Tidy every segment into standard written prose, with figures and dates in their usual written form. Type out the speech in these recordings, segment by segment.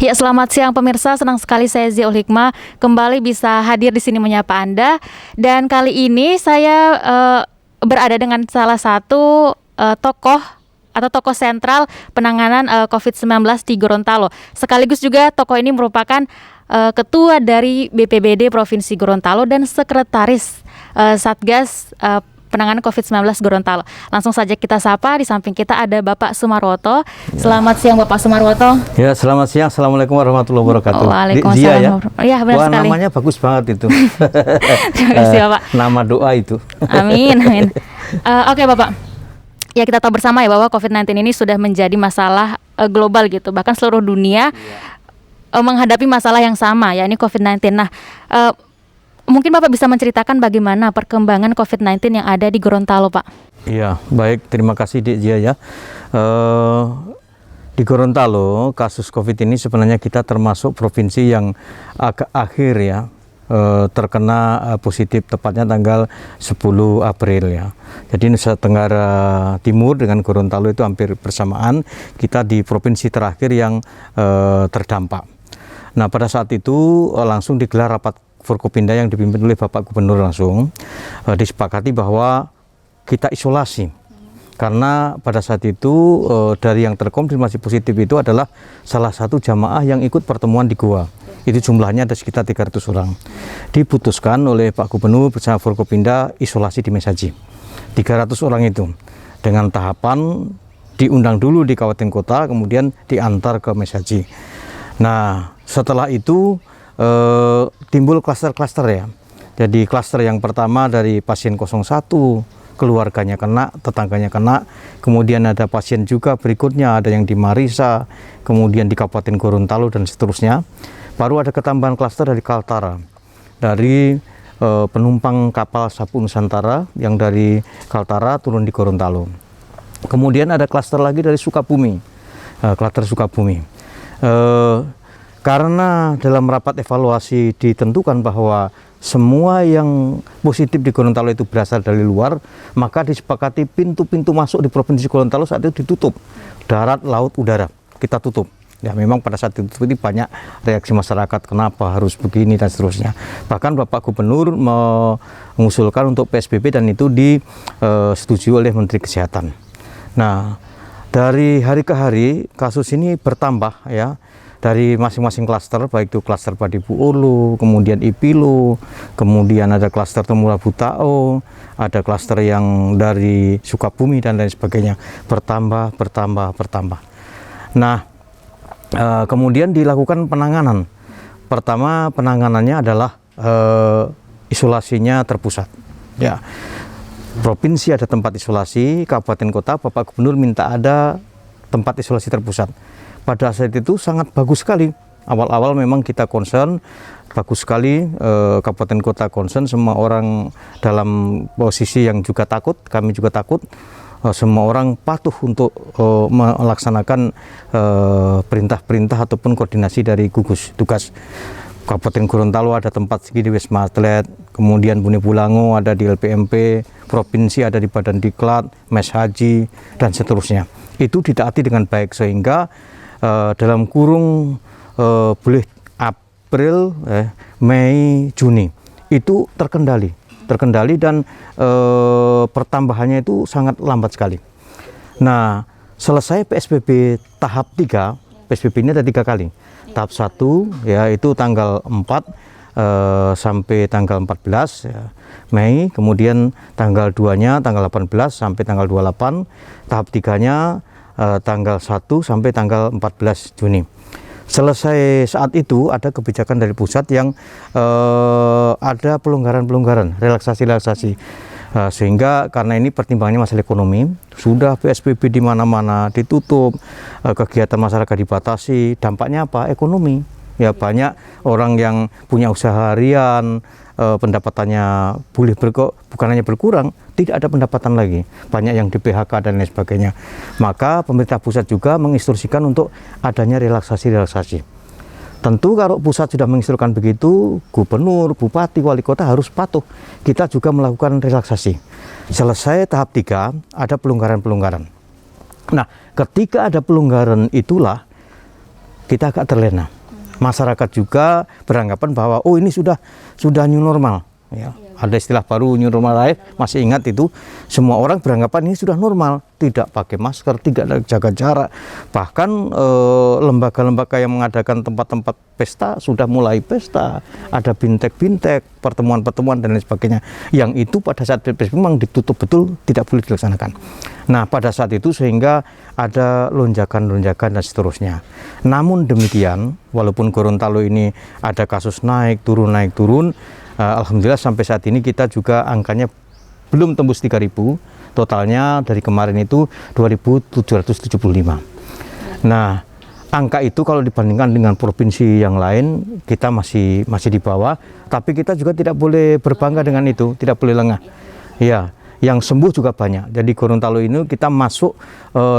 Ya, selamat siang pemirsa. Senang sekali saya Zia Ul Hikmah kembali bisa hadir di sini menyapa Anda. Dan kali ini saya berada dengan salah satu tokoh atau tokoh sentral penanganan COVID-19 di Gorontalo. Sekaligus juga tokoh ini merupakan ketua dari BPBD Provinsi Gorontalo dan sekretaris Satgas penanganan COVID-19 Gorontalo. Langsung saja kita sapa. Di samping kita ada Bapak Sumarwoto. Selamat siang Bapak Sumarwoto. Ya, selamat siang. Assalamualaikum warahmatullahi wabarakatuh. Waalaikumsalam. Ya, benar sekali. Namanya bagus banget itu. Terima kasih Bapak. Nama doa itu. Amin, amin. Oke Bapak. Ya, kita tahu bersama ya bahwa COVID-19 ini sudah menjadi masalah global gitu. Bahkan seluruh dunia menghadapi masalah yang sama, ya ini COVID-19. Nah, mungkin Bapak bisa menceritakan bagaimana perkembangan COVID-19 yang ada di Gorontalo, Pak? Iya, baik. Terima kasih, Dik Zia ya. Di Gorontalo, kasus COVID ini sebenarnya kita termasuk provinsi yang agak akhir ya, terkena positif, tepatnya tanggal 10 April ya. Jadi Nusa Tenggara Timur dengan Gorontalo itu hampir bersamaan. Kita di provinsi terakhir yang terdampak. Nah, pada saat itu langsung digelar rapat Forkopimda yang dipimpin oleh Bapak Gubernur langsung, disepakati bahwa kita isolasi karena pada saat itu dari yang terkonfirmasi positif itu adalah salah satu jamaah yang ikut pertemuan di Goa. Itu jumlahnya ada sekitar 300 orang. Diputuskan oleh Pak Gubernur bersama Forkopimda isolasi di Mesaji 300 orang itu dengan tahapan diundang dulu di kabupaten kota, kemudian diantar ke Mesaji. Nah, setelah itu timbul klaster-klaster ya. Jadi klaster yang pertama dari pasien 01, keluarganya kena, tetangganya kena. Kemudian ada pasien juga berikutnya, ada yang di Marisa, kemudian di Kabupaten Gorontalo dan seterusnya. Baru ada ketambahan klaster dari Kaltara, dari penumpang kapal Sapu Nusantara yang dari Kaltara turun di Gorontalo. Kemudian ada klaster lagi dari Sukabumi, klaster Sukabumi. Karena dalam rapat evaluasi ditentukan bahwa semua yang positif di Gorontalo itu berasal dari luar, maka disepakati pintu-pintu masuk di Provinsi Gorontalo saat itu ditutup. Darat, laut, udara, kita tutup. Ya, memang pada saat itu banyak reaksi masyarakat, kenapa harus begini dan seterusnya. Bahkan Bapak Gubernur mengusulkan untuk PSBB dan itu disetujui oleh Menteri Kesehatan. Nah, dari hari ke hari kasus ini bertambah ya. Dari masing-masing klaster, baik itu klaster Padipu Ulu, kemudian Ipilo, kemudian ada klaster Temura Butao, ada klaster yang dari Sukabumi dan lain sebagainya, bertambah. Nah, kemudian dilakukan penanganan. Pertama penanganannya adalah isolasinya terpusat. Ya, provinsi ada tempat isolasi, kabupaten kota, Bapak Gubernur minta ada tempat isolasi terpusat. Pada saat itu sangat bagus sekali. Awal-awal memang kita concern, bagus sekali, kabupaten kota concern, semua orang dalam posisi yang juga takut, kami juga takut, semua orang patuh untuk melaksanakan perintah-perintah ataupun koordinasi dari gugus tugas. Kabupaten Gorontalo ada tempat segini di Wisma Atlet, kemudian Bune Bulango ada di LPMP, provinsi ada di Badan Diklat, Mes Haji, dan seterusnya. Itu ditaati dengan baik sehingga dalam kurung boleh April, Mei, Juni itu terkendali dan pertambahannya itu sangat lambat sekali. Nah, selesai PSBB tahap 3, PSBB ini ada 3 kali. Tahap 1 ya itu tanggal 4 sampai tanggal 14 ya, Mei, kemudian tanggal 2-nya tanggal 18 sampai tanggal 28, tahap 3-nya tanggal 1 sampai tanggal 14 Juni. Selesai saat itu ada kebijakan dari pusat yang ada pelonggaran-pelonggaran, relaksasi-relaksasi. Sehingga karena ini pertimbangannya masalah ekonomi, sudah PSBB di mana-mana ditutup, kegiatan masyarakat dibatasi, dampaknya apa? Ekonomi. Ya, banyak orang yang punya usaha harian, pendapatannya bukan hanya berkurang, tidak ada pendapatan lagi, banyak yang di PHK dan lain sebagainya. Maka pemerintah pusat juga menginstruksikan untuk adanya relaksasi-relaksasi. Tentu kalau pusat sudah menginstruksikan begitu, gubernur, bupati, wali kota harus patuh. Kita juga melakukan relaksasi. Selesai tahap 3, ada pelonggaran-pelonggaran. Nah, ketika ada pelonggaran itulah kita agak terlena. Masyarakat juga beranggapan bahwa oh ini sudah new normal. Ya, ada istilah baru new normal lain, masih ingat itu, semua orang beranggapan ini sudah normal, tidak pakai masker, tidak jaga jarak, bahkan lembaga-lembaga yang mengadakan tempat-tempat pesta sudah mulai pesta, ada bintek-bintek, pertemuan-pertemuan dan lain sebagainya, yang itu pada saat PSBB memang ditutup betul, tidak boleh dilaksanakan. Nah pada saat itu sehingga ada lonjakan-lonjakan dan seterusnya. Namun demikian, walaupun Gorontalo ini ada kasus naik turun, alhamdulillah sampai saat ini kita juga angkanya belum tembus 3.000, totalnya dari kemarin itu 2.775. Nah, angka itu kalau dibandingkan dengan provinsi yang lain kita masih di bawah, tapi kita juga tidak boleh berbangga dengan itu, tidak boleh lengah. Ya, yang sembuh juga banyak. Jadi Gorontalo ini kita masuk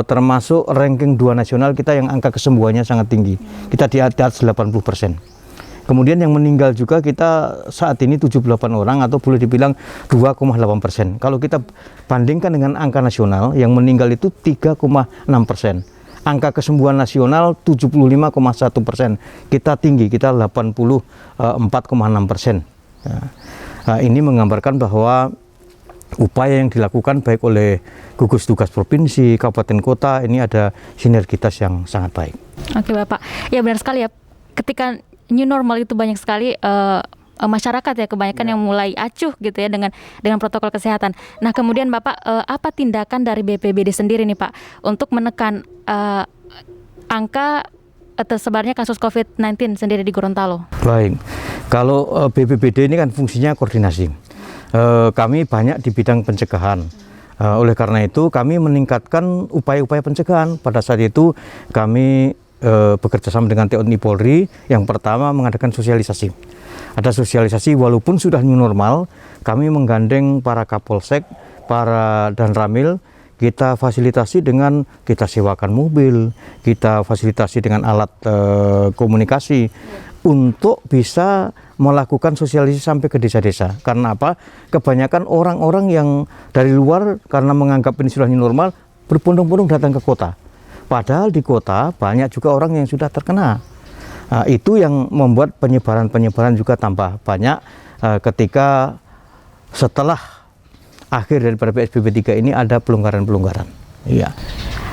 termasuk ranking 2 nasional kita yang angka kesembuhannya sangat tinggi. Kita di atas 80%. Kemudian yang meninggal juga kita saat ini 78 orang atau boleh dibilang 2,8%. Kalau kita bandingkan dengan angka nasional yang meninggal itu 3,6%. Angka kesembuhan nasional 75,1%. Kita tinggi, kita 84,6%. Nah, ini menggambarkan bahwa upaya yang dilakukan baik oleh gugus tugas provinsi, kabupaten kota ini ada sinergitas yang sangat baik. Oke Bapak, ya benar sekali ya. Ketika new normal itu banyak sekali masyarakat ya kebanyakan yang mulai acuh gitu ya dengan protokol kesehatan. Nah kemudian Bapak apa tindakan dari BPBD sendiri nih Pak untuk menekan angka tersebarnya kasus COVID-19 sendiri di Gorontalo? Baik, kalau BPBD ini kan fungsinya koordinasi. Kami banyak di bidang pencegahan. Oleh karena itu kami meningkatkan upaya-upaya pencegahan. Pada saat itu kami bekerja sama dengan TNI Polri, yang pertama mengadakan sosialisasi. Ada sosialisasi walaupun sudah new normal, kami menggandeng para Kapolsek, para Danramil, kita fasilitasi dengan kita sewakan mobil, kita fasilitasi dengan alat komunikasi untuk bisa melakukan sosialisasi sampai ke desa-desa. Karena apa? Kebanyakan orang-orang yang dari luar karena menganggap ini sudah new normal berbondong-bondong datang ke kota. Padahal di kota banyak juga orang yang sudah terkena. Itu yang membuat penyebaran juga tambah banyak ketika setelah akhir daripada PSBB 3 ini ada pelonggaran-pelonggaran. Iya.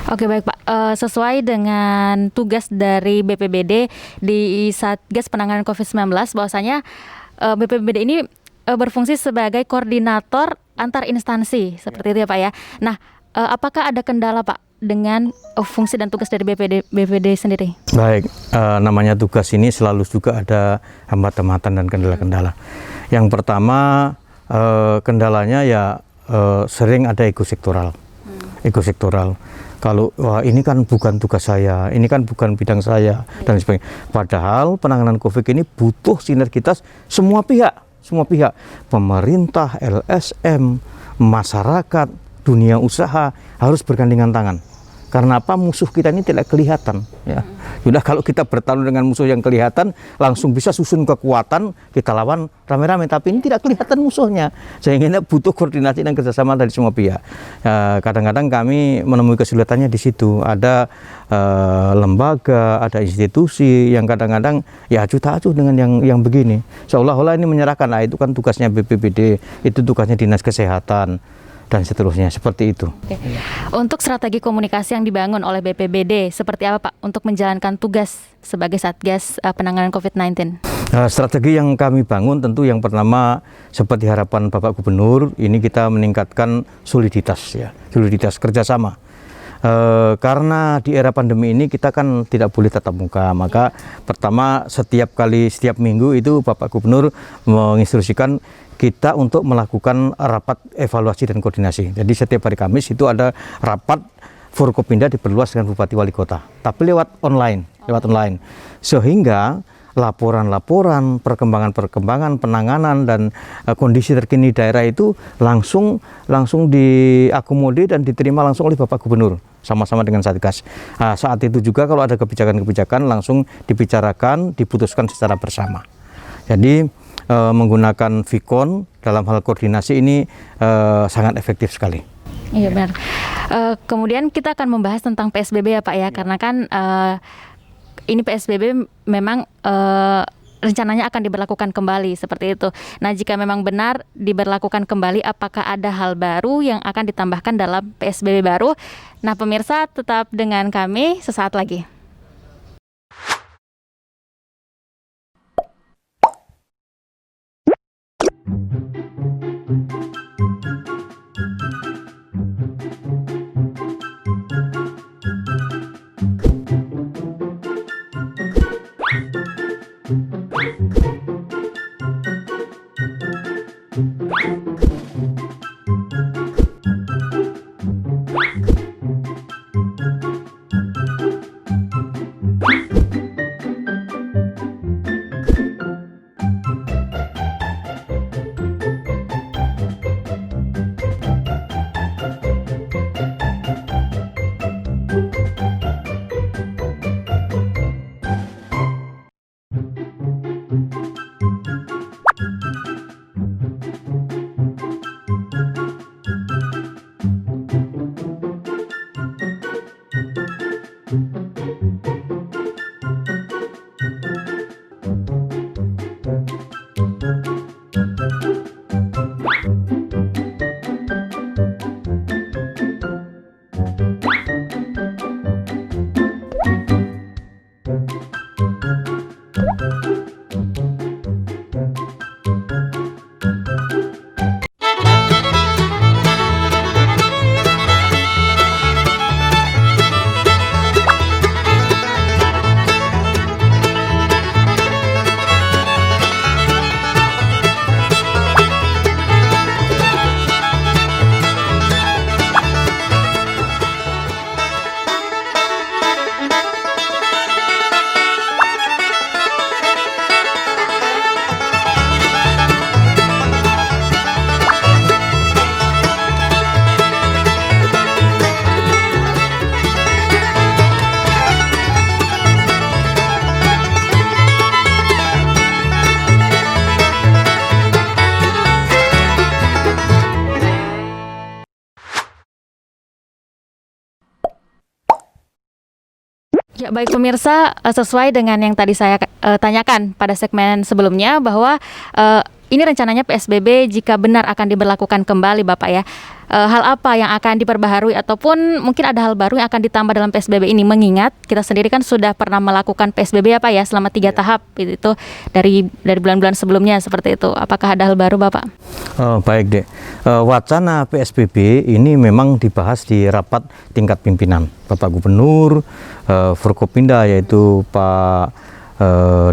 Oke baik Pak, sesuai dengan tugas dari BPBD di Satgas Penanganan COVID-19 bahwasanya BPBD ini berfungsi sebagai koordinator antar instansi seperti itu ya Pak ya. Nah, apakah ada kendala Pak dengan fungsi dan tugas dari BPBD sendiri? Baik, namanya tugas ini selalu juga ada hambatan-hambatan dan kendala-kendala. Yang pertama kendalanya ya sering ada ego sektoral. Kalau wah ini kan bukan tugas saya, ini kan bukan bidang saya dan sebagainya. Padahal penanganan COVID ini butuh sinergitas semua pihak, pemerintah, LSM, masyarakat, dunia usaha harus bergandengan tangan. Karena apa? Musuh kita ini tidak kelihatan ya. Sudah kalau kita bertarung dengan musuh yang kelihatan langsung bisa susun kekuatan kita lawan rame-rame, tapi ini tidak kelihatan musuhnya sehingga butuh koordinasi dan kerjasama dari semua pihak. Kadang-kadang kami menemui kesulitannya di situ. Ada lembaga, ada institusi yang kadang-kadang ya acuh tak acuh dengan yang begini, seolah-olah ini menyerahkan, itu kan tugasnya BPBD, itu tugasnya dinas kesehatan dan seterusnya, seperti itu. Oke. Untuk strategi komunikasi yang dibangun oleh BPBD seperti apa Pak untuk menjalankan tugas sebagai Satgas Penanganan COVID-19? Strategi yang kami bangun tentu yang pertama seperti harapan Bapak Gubernur, ini kita meningkatkan soliditas kerjasama. Karena di era pandemi ini kita kan tidak boleh tatap muka, maka pertama setiap minggu itu Bapak Gubernur menginstruksikan kita untuk melakukan rapat evaluasi dan koordinasi. Jadi setiap hari Kamis itu ada rapat Forkopimda diperluas dengan Bupati Wali Kota, tapi lewat online. Sehingga laporan-laporan, perkembangan penanganan dan kondisi terkini daerah itu langsung diakomodir dan diterima langsung oleh Bapak Gubernur sama-sama dengan Satgas. Saat itu juga kalau ada kebijakan-kebijakan langsung dibicarakan, diputuskan secara bersama. Jadi menggunakan Vicon dalam hal koordinasi ini sangat efektif sekali. Iya benar. Kemudian kita akan membahas tentang PSBB ya Pak ya, karena kan ini PSBB memang rencananya akan diberlakukan kembali seperti itu. Nah, jika memang benar diberlakukan kembali, apakah ada hal baru yang akan ditambahkan dalam PSBB baru? Nah, pemirsa tetap dengan kami sesaat lagi. Ya, baik pemirsa, sesuai dengan yang tadi saya tanyakan pada segmen sebelumnya bahwa ini rencananya PSBB jika benar akan diberlakukan kembali Bapak ya. Hal apa yang akan diperbaharui ataupun mungkin ada hal baru yang akan ditambah dalam PSBB ini, mengingat kita sendiri kan sudah pernah melakukan PSBB ya Pak ya selama 3 tahap itu dari bulan-bulan sebelumnya seperti itu. Apakah ada hal baru Bapak? Baik Dek, wacana PSBB ini memang dibahas di rapat tingkat pimpinan Bapak Gubernur, Forkopimda yaitu Pak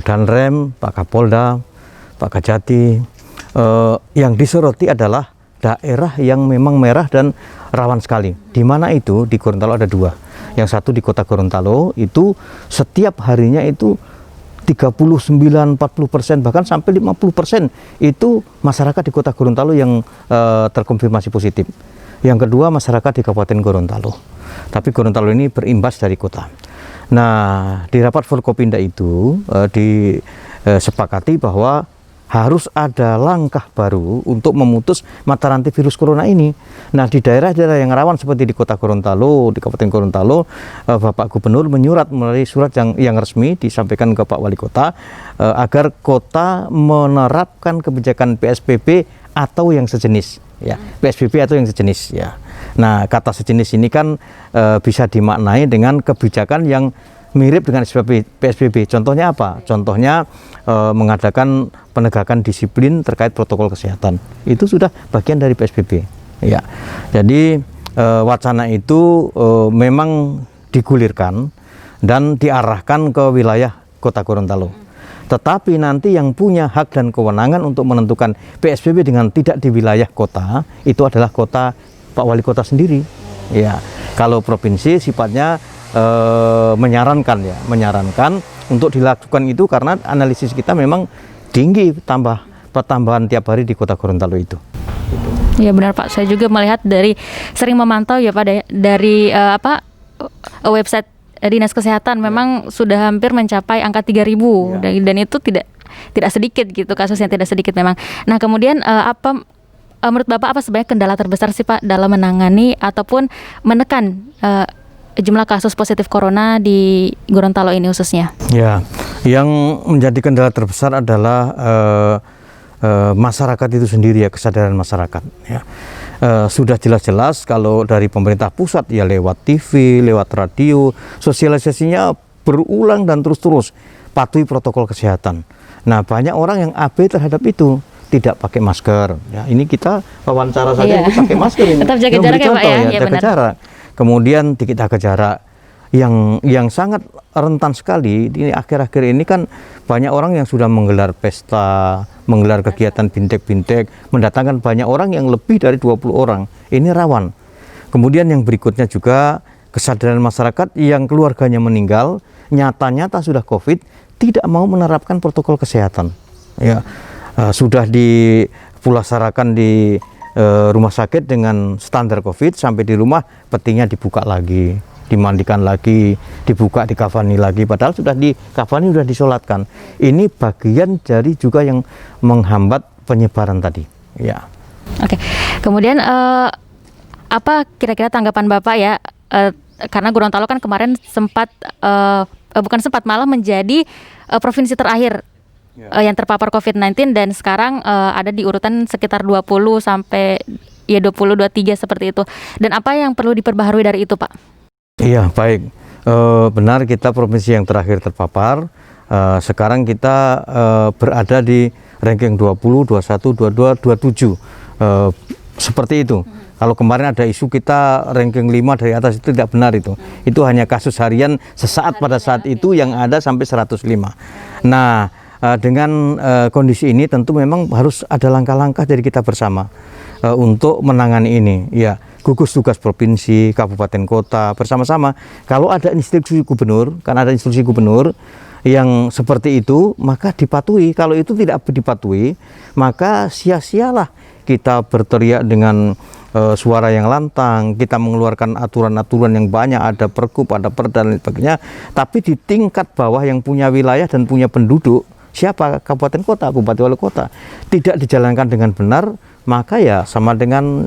Danrem, Pak Kapolda, Pak Kajati. Yang disoroti adalah daerah yang memang merah dan rawan sekali. Di mana itu? Di Gorontalo ada 2. Yang satu di Kota Gorontalo itu setiap harinya itu 39-40% bahkan sampai 50% itu masyarakat di Kota Gorontalo yang terkonfirmasi positif. Yang kedua masyarakat di Kabupaten Gorontalo. Tapi Gorontalo ini berimbas dari kota. Nah, di rapat Forkopimda itu disepakati bahwa harus ada langkah baru untuk memutus mata rantai virus corona ini. Nah, di daerah-daerah yang rawan seperti di Kota Gorontalo, di Kabupaten Gorontalo, Bapak Gubernur menyurat melalui surat yang resmi disampaikan ke Pak Wali Kota agar kota menerapkan kebijakan PSBB atau yang sejenis, ya. PSBB atau yang sejenis, ya. Nah, kata sejenis ini kan bisa dimaknai dengan kebijakan yang mirip dengan PSBB. Contohnya apa? Contohnya mengadakan penegakan disiplin terkait protokol kesehatan. Itu sudah bagian dari PSBB. Ya. Jadi wacana itu memang digulirkan dan diarahkan ke wilayah Kota Gorontalo. Tetapi nanti yang punya hak dan kewenangan untuk menentukan PSBB dengan tidak di wilayah kota itu adalah kota Pak Wali Kota sendiri. Ya. Kalau provinsi sifatnya menyarankan untuk dilakukan itu karena analisis kita memang tinggi pertambahan tiap hari di Kota Gorontalo itu. Ya benar Pak, saya juga melihat sering memantau ya Pak dari website Dinas Kesehatan memang sudah hampir mencapai angka 3.000 ya. Dan itu tidak sedikit gitu, kasusnya tidak sedikit memang. Nah, kemudian menurut Bapak apa sebenarnya kendala terbesar sih Pak dalam menangani ataupun menekan jumlah kasus positif corona di Gorontalo ini khususnya? Ya, yang menjadi kendala terbesar adalah masyarakat itu sendiri ya, kesadaran masyarakat. Ya. Sudah jelas-jelas kalau dari pemerintah pusat ya lewat TV, lewat radio, sosialisasinya berulang dan terus-terus patuhi protokol kesehatan. Nah, banyak orang yang abai terhadap itu, tidak pakai masker. Ya, ini kita wawancara saja ini pakai masker ini. Tetap jaga jarak ya, Pak ya. Jaga benar. jarak. Kemudian kita jaga jarak. Yang sangat rentan sekali ini akhir-akhir ini kan banyak orang yang sudah menggelar pesta, menggelar kegiatan bintek-bintek, mendatangkan banyak orang yang lebih dari 20 orang. Ini rawan. Kemudian yang berikutnya juga kesadaran masyarakat yang keluarganya meninggal, nyata-nyata sudah COVID, tidak mau menerapkan protokol kesehatan. Ya, sudah dipulasarakan di rumah sakit dengan standar COVID, sampai di rumah petinya dibuka lagi, dimandikan lagi, dibuka, dikafani lagi, padahal sudah dikafani, sudah disolatkan. Ini bagian dari juga yang menghambat penyebaran tadi. Ya. Oke. Kemudian apa kira-kira tanggapan Bapak ya? Karena Gorontalo kan kemarin sempat malah menjadi provinsi terakhir yang terpapar COVID-19 dan sekarang ada di urutan sekitar 20 sampai ya 20-23 seperti itu. Dan apa yang perlu diperbaharui dari itu, Pak? Iya, baik. Benar, kita provinsi yang terakhir terpapar. Sekarang kita berada di ranking 20, 21, 22, 27. Seperti itu. Kalau kemarin ada isu kita ranking 5 dari atas, itu tidak benar itu. Itu hanya kasus harian sesaat pada saat itu yang ada sampai 105. Nah, dengan kondisi ini tentu memang harus ada langkah-langkah dari kita bersama untuk menangani ini. Ya, gugus tugas provinsi, kabupaten, kota bersama-sama. Kalau ada instruksi gubernur, kan ada instruksi gubernur yang seperti itu, maka dipatuhi. Kalau itu tidak dipatuhi, maka sia-sialah kita berteriak dengan suara yang lantang, kita mengeluarkan aturan-aturan yang banyak, ada pergub, ada perda dan sebagainya. Tapi di tingkat bawah yang punya wilayah dan punya penduduk, siapa? Kabupaten kota, bupati wali kota, tidak dijalankan dengan benar, maka ya sama dengan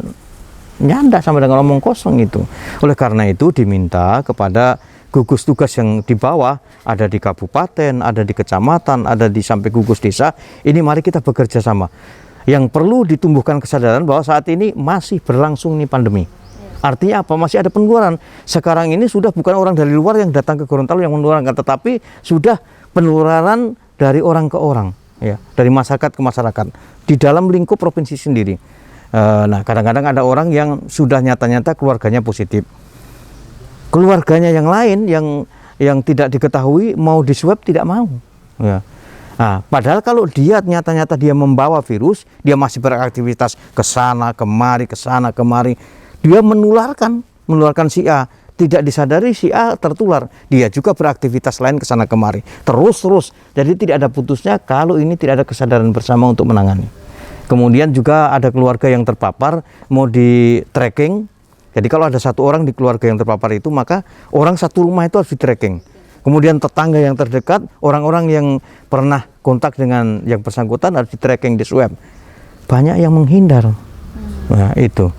nyanda, sama dengan omong kosong itu. Oleh karena itu diminta kepada gugus tugas yang di bawah, ada di kabupaten, ada di kecamatan, ada di sampai gugus desa, ini mari kita bekerja sama. Yang perlu ditumbuhkan kesadaran bahwa saat ini masih berlangsung nih pandemi. Artinya apa? Masih ada penularan. Sekarang ini sudah bukan orang dari luar yang datang ke Gorontalo yang menularkan, tetapi sudah penularan dari orang ke orang, ya, dari masyarakat ke masyarakat di dalam lingkup provinsi sendiri. Nah, kadang-kadang ada orang yang sudah nyata-nyata keluarganya positif, keluarganya yang lain yang tidak diketahui mau diswab tidak mau. Ya. Nah, padahal kalau dia nyata-nyata dia membawa virus, dia masih beraktivitas ke sana kemari, dia menularkan si A. Tidak disadari si A tertular, dia juga beraktivitas lain ke sana kemari, terus. Jadi tidak ada putusnya kalau ini tidak ada kesadaran bersama untuk menangani. Kemudian juga ada keluarga yang terpapar, mau di tracking. Jadi kalau ada satu orang di keluarga yang terpapar itu, maka orang satu rumah itu harus di tracking. Kemudian tetangga yang terdekat, orang-orang yang pernah kontak dengan yang bersangkutan harus di tracking, di swab. Banyak yang menghindar. Nah, itu.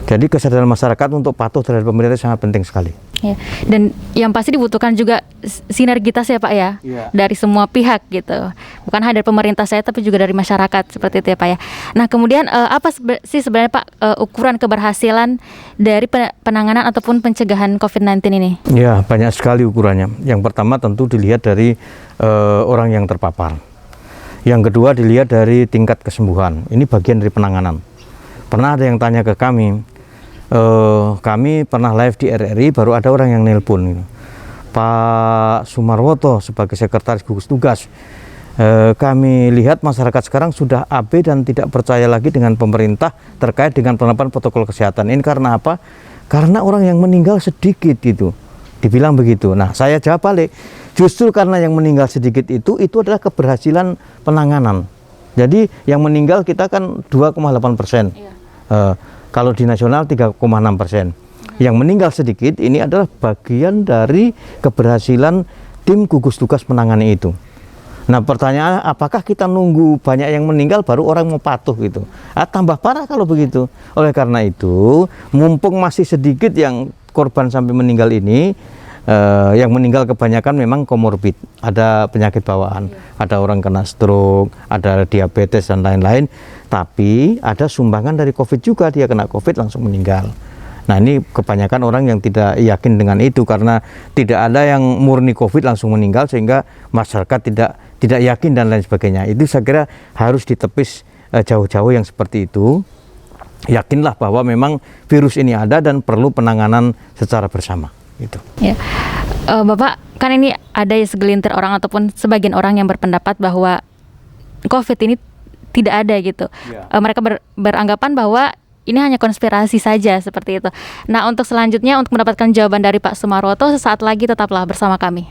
Jadi kesadaran masyarakat untuk patuh terhadap pemerintah sangat penting sekali. Ya, dan yang pasti dibutuhkan juga sinergitas ya Pak ya, dari semua pihak gitu. Bukan hanya dari pemerintah saya tapi juga dari masyarakat seperti itu ya Pak ya. Nah kemudian apa sih sebenarnya Pak ukuran keberhasilan dari penanganan ataupun pencegahan COVID-19 ini? Ya, banyak sekali ukurannya. Yang pertama tentu dilihat dari orang yang terpapar. Yang kedua dilihat dari tingkat kesembuhan. Ini bagian dari penanganan. Pernah ada yang tanya ke kami, kami pernah live di RRI, baru ada orang yang nelpon gitu. Pak Sumarwoto sebagai sekretaris gugus tugas, kami lihat masyarakat sekarang sudah abai dan tidak percaya lagi dengan pemerintah terkait dengan penerapan protokol kesehatan. Ini karena apa? Karena orang yang meninggal sedikit gitu, dibilang begitu. Nah, saya jawab balik, justru karena yang meninggal sedikit itu adalah keberhasilan penanganan. Jadi yang meninggal kita kan 2,8%. Kalau di nasional 3,6%. Yang meninggal sedikit ini adalah bagian dari keberhasilan tim gugus tugas menangani itu. Nah, pertanyaannya apakah kita nunggu banyak yang meninggal baru orang mau patuh gitu? Tambah parah kalau begitu. Oleh karena itu, mumpung masih sedikit yang korban sampai meninggal ini, yang meninggal kebanyakan memang komorbid, ada penyakit bawaan, ada orang kena stroke, ada diabetes dan lain-lain, tapi ada sumbangan dari COVID juga, dia kena COVID langsung meninggal. Nah ini kebanyakan orang yang tidak yakin dengan itu, karena tidak ada yang murni COVID langsung meninggal sehingga masyarakat tidak yakin dan lain sebagainya. Itu saya kira harus ditepis jauh-jauh yang seperti itu. Yakinlah bahwa memang virus ini ada dan perlu penanganan secara bersama. Gitu. Ya. Bapak, kan ini ada segelintir orang ataupun sebagian orang yang berpendapat bahwa COVID ini tidak ada gitu. Mereka beranggapan bahwa ini hanya konspirasi saja seperti itu. Nah, untuk selanjutnya untuk mendapatkan jawaban dari Pak Sumarwoto, sesaat lagi tetaplah bersama kami.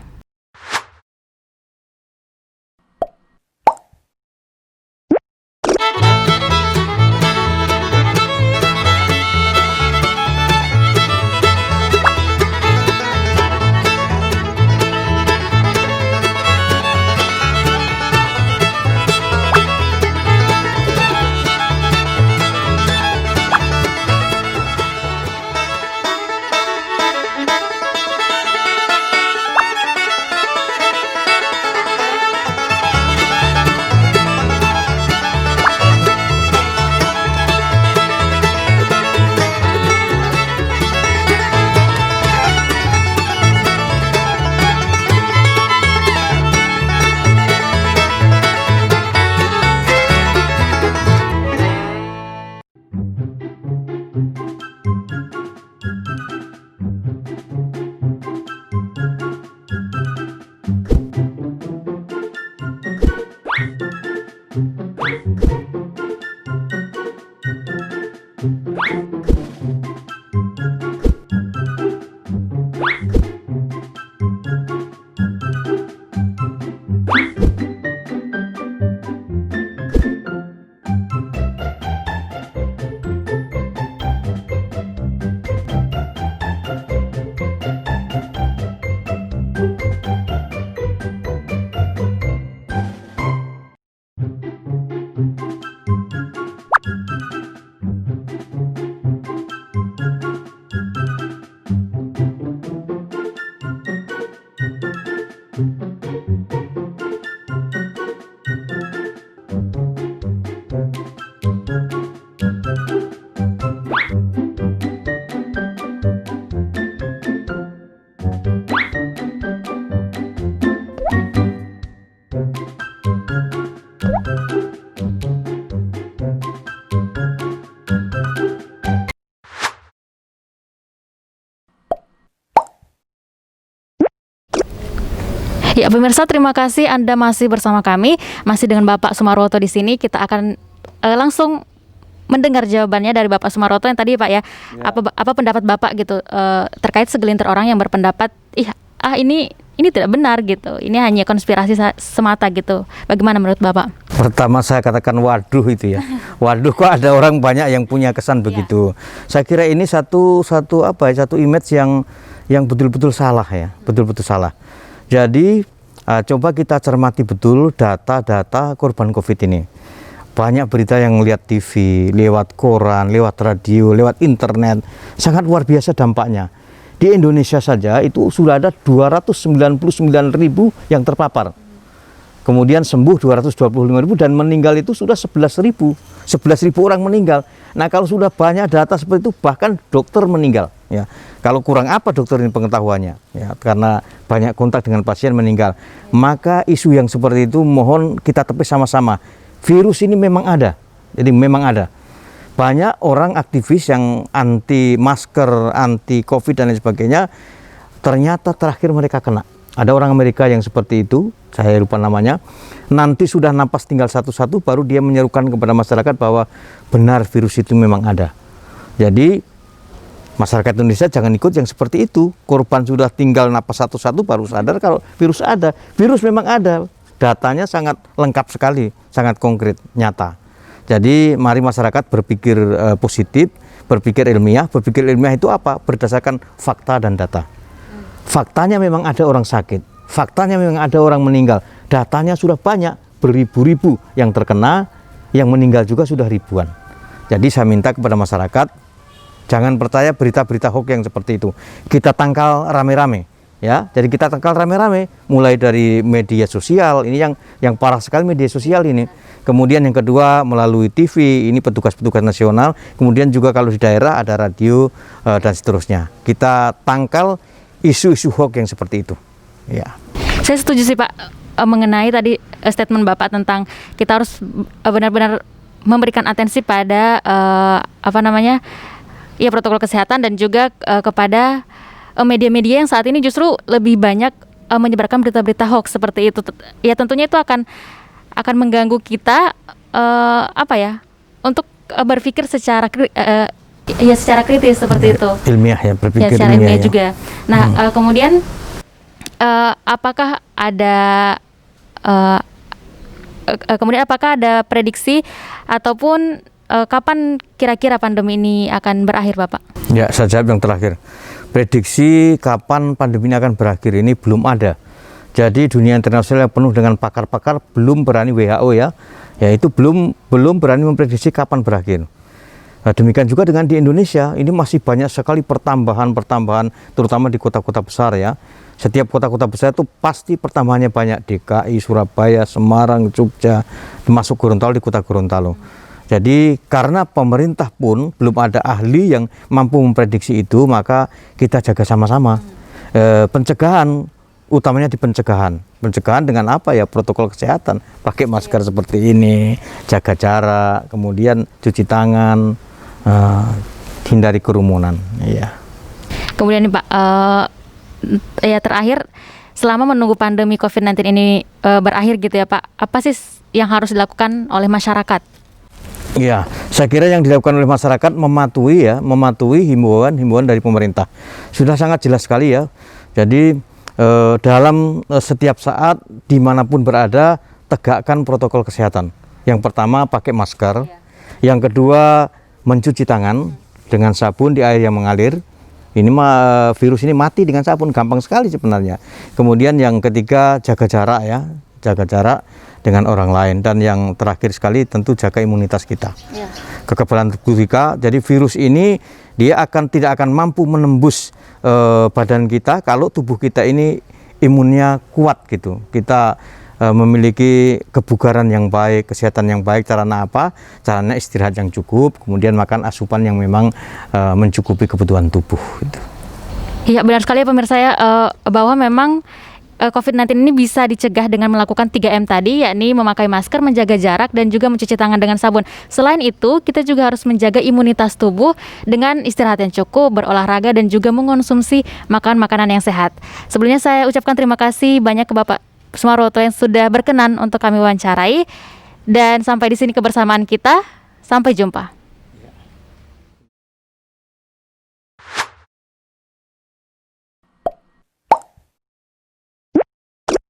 Ya, pemirsa, terima kasih Anda masih bersama kami, masih dengan Bapak Sumarwoto di sini. Kita akan langsung mendengar jawabannya dari Bapak Sumarwoto yang tadi, Pak ya. Apa pendapat Bapak gitu terkait segelintir orang yang berpendapat ini tidak benar gitu. Ini hanya konspirasi semata gitu. Bagaimana menurut Bapak? Pertama saya katakan waduh itu ya. Waduh, kok ada orang banyak yang punya kesan begitu. Saya kira ini satu image yang betul-betul salah ya, betul-betul salah. Jadi coba kita cermati betul data-data korban COVID ini. Banyak berita yang melihat TV, lewat koran, lewat radio, lewat internet. Sangat luar biasa dampaknya. Di Indonesia saja itu sudah ada 299.000 yang terpapar. Kemudian sembuh 225.000 dan meninggal itu sudah 11.000. 11.000 orang meninggal. Nah, kalau sudah banyak data seperti itu, bahkan dokter meninggal. Ya, kalau kurang apa dokter ini pengetahuannya? Ya, karena banyak kontak dengan pasien meninggal. Maka isu yang seperti itu mohon kita tepis sama-sama. Virus ini memang ada. Jadi memang ada. Banyak orang aktivis yang anti masker, anti COVID dan lain sebagainya, ternyata terakhir mereka kena. Ada orang Amerika yang seperti itu, saya lupa namanya, nanti sudah napas tinggal satu-satu baru dia menyerukan kepada masyarakat bahwa benar virus itu memang ada. Jadi masyarakat Indonesia jangan ikut yang seperti itu. Korban sudah tinggal napas satu-satu baru sadar kalau virus ada. Virus memang ada, datanya sangat lengkap sekali, sangat konkret, nyata. Jadi mari masyarakat berpikir positif, berpikir ilmiah. Berpikir ilmiah itu apa? Berdasarkan fakta dan data. Faktanya memang ada orang sakit, faktanya memang ada orang meninggal, datanya sudah banyak, beribu-ribu yang terkena, yang meninggal juga sudah ribuan. Jadi saya minta kepada masyarakat, Jangan percaya berita-berita hoax yang seperti itu. Kita tangkal rame-rame, ya. Jadi kita tangkal rame-rame, mulai dari media sosial. Ini yang parah sekali media sosial ini. Kemudian yang kedua melalui TV, ini petugas-petugas nasional. Kemudian juga kalau di daerah ada radio dan seterusnya. Kita tangkal isu-isu hoax yang seperti itu. Ya. Saya setuju sih Pak mengenai tadi statement Bapak tentang kita harus benar-benar memberikan atensi pada ya protokol kesehatan dan juga kepada media-media yang saat ini justru lebih banyak menyebarkan berita-berita hoax seperti itu. Ya tentunya itu akan mengganggu kita untuk berpikir secara secara kritis seperti itu. Ilmiah ya, berpikir ya, secara ilmiah ya. juga. Nah, kemudian apakah ada prediksi ataupun kapan kira-kira pandemi ini akan berakhir, Bapak? Ya, saya jawab yang terakhir. Prediksi kapan pandemi ini akan berakhir ini belum ada. Jadi dunia internasional yang penuh dengan pakar-pakar belum berani, WHO ya, yaitu belum berani memprediksi kapan berakhir. Nah, demikian juga dengan di Indonesia, ini masih banyak sekali pertambahan, terutama di kota-kota besar ya. Setiap kota-kota besar itu pasti pertambahannya banyak, DKI, Surabaya, Semarang, Jogja, termasuk Gorontalo di kota Gorontalo. Jadi karena pemerintah pun belum ada ahli yang mampu memprediksi itu, maka kita jaga sama-sama. Pencegahan, utamanya di pencegahan. Pencegahan dengan apa ya? Protokol kesehatan, pakai masker seperti ini, jaga jarak, kemudian cuci tangan, hindari kerumunan. Iya. Kemudian nih Pak, ya terakhir, selama menunggu pandemi COVID-19 ini berakhir gitu ya Pak, apa sih yang harus dilakukan oleh masyarakat? Ya, saya kira yang dilakukan oleh masyarakat mematuhi himbauan dari pemerintah. Sudah sangat jelas sekali ya. Jadi dalam setiap saat dimanapun berada, tegakkan protokol kesehatan. Yang pertama pakai masker, yang kedua mencuci tangan dengan sabun di air yang mengalir. Ini virus ini mati dengan sabun, gampang sekali sebenarnya. Kemudian yang ketiga jaga jarak ya, jaga jarak dengan orang lain, dan yang terakhir sekali tentu jaga imunitas kita, kekebalan tubuh kita. Jadi virus ini dia tidak akan mampu menembus badan kita kalau tubuh kita ini imunnya kuat gitu. Kita memiliki kebugaran yang baik, kesehatan yang baik. Caranya apa? Caranya istirahat yang cukup, kemudian makan asupan yang memang mencukupi kebutuhan tubuh gitu. Iya benar sekali ya pemirsa ya, bahwa memang COVID-19 ini bisa dicegah dengan melakukan 3M tadi, yakni memakai masker, menjaga jarak, dan juga mencuci tangan dengan sabun. Selain itu, kita juga harus menjaga imunitas tubuh dengan istirahat yang cukup, berolahraga, dan juga mengonsumsi makanan yang sehat. Sebelumnya saya ucapkan terima kasih banyak ke Bapak Sumarwoto yang sudah berkenan untuk kami wawancarai. Dan sampai di sini kebersamaan kita. Sampai jumpa.